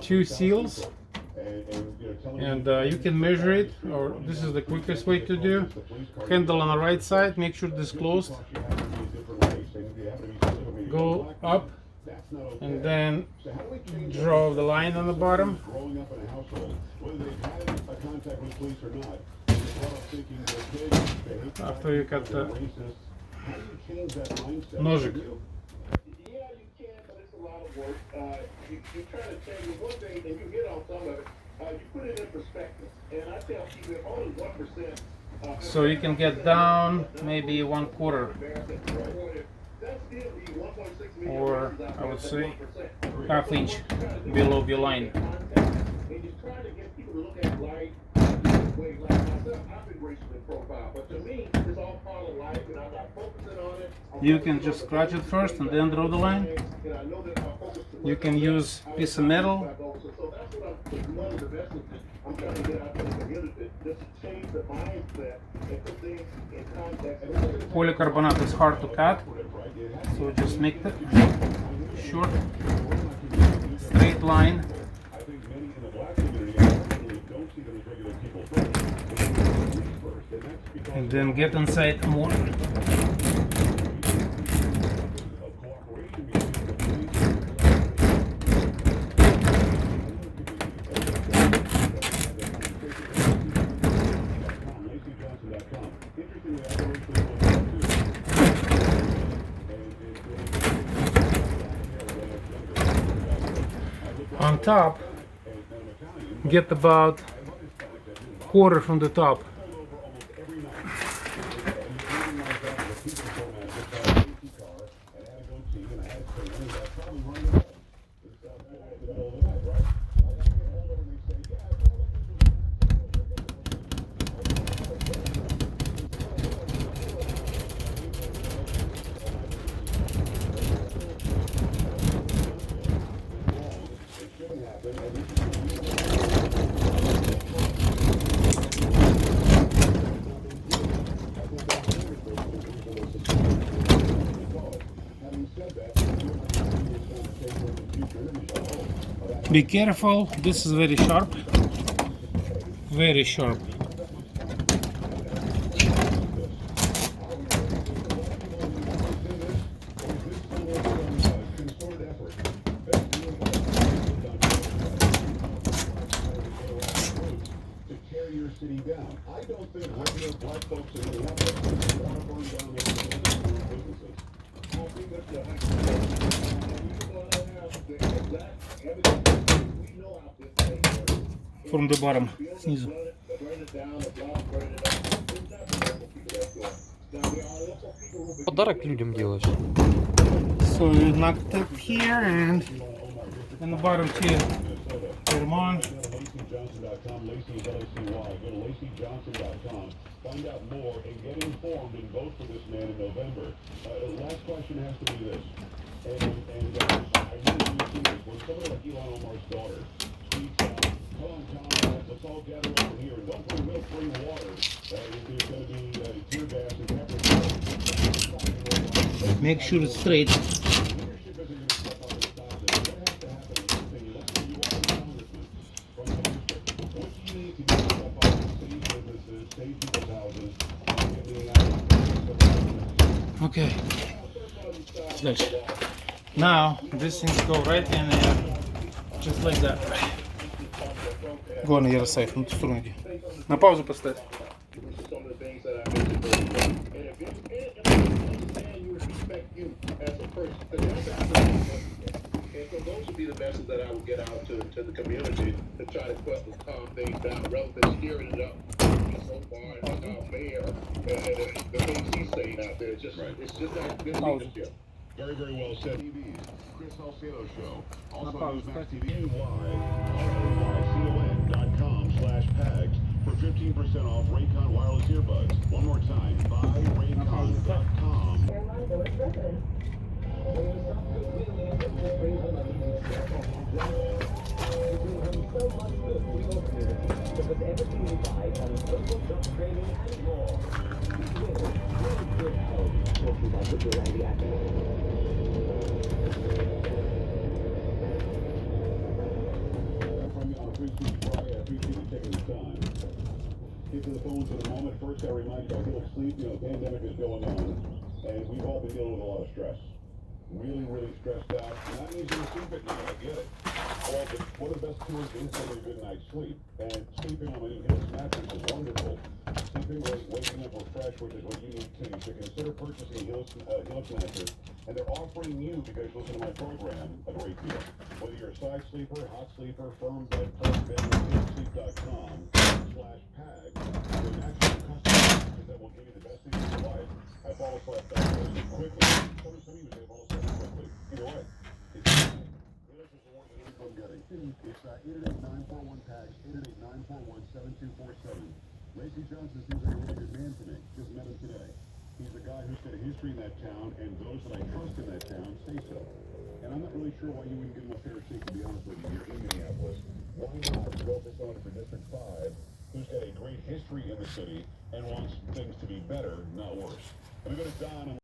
two seals, and you can measure it, or this is the quickest way to do. Handle on the right side, make sure this is closed. Go up and then draw the line on the bottom. After you cut the ножик. You try to tell you one thing and you hit on some of it. You put it in perspective, and I tell people that only 1%. So you can get down maybe 1/4, or I would say ½ inch below the line. And you try to get people to look at light way like myself. I've been racially profiled, but to me, it's all part of life, and I'm not focusing on it. You can just scratch it first and then draw the line. You can use a piece of metal. Polycarbonate is hard to cut, so just make the short, straight line. And then get inside more. On top, get about quarter from the top. Be careful, this is very sharp, very sharp. From the bottom, снизу. Подарок людям делаешь. So you knock it here and in the bottom too. Put them on. Find out more and get informed and vote for this man in November. Last question has to be this, and I really do see this. When somebody like Elon Omar's daughter tweets out, "Come on, Tom, let's all gather over here and don't bring milk, bring water." There's going to be tear gas and pepper. Make sure it's straight. Okay. Now these things go right in there, just like that. Go on the other side, на ту сторону иди. На паузу поставь. Those would be the message that I would get out to the community to try to calm things down rather than steering it up so far. And our mayor and the things he's saying out there, it's just not good leadership. Very, very well said. TV's Chris Salcedo Show. Also on Max TV RayCon.com/pags for 15% off Raycon wireless earbuds. One more time, buy Raycon.com. appreciate you taking the time. Get to the phones in a moment. First, I remind you, I feel sleep. You know, the pandemic is going on, and we've all been dealing with a lot of stress. Really stressed out. Not easy to sleep at night. I get it. Well, but one of the best cures is getting a good night's sleep. And sleeping on my new Hills mattress is wonderful. Sleeping late, waking up refreshed, which is what you need too. So consider purchasing a Hills mattress. And they're offering you, because you listen to my program, a great deal. Whether you're a side sleeper, hot sleeper, firm bed, firm bed, hillsleep.com/PAG, with actual custom mattresses that will give you the best sleep of your life. I fall asleep quickly. Some of you say fall asleep quickly. Either way, it's Hills is the one that I'm getting. It's 888-941-PAGS, 888-941-7247. Lacey Johnson seems like a really good man to me. Just met him today. He's a guy who's got a history in that town, and those that I trust in that town say so. And I'm not really sure why you wouldn't give him a fair shake, to be honest with you. You're in Minneapolis. Why not go for someone for District 5 who's got a great history in the city and wants things to be better, not worse? Let me go to Don.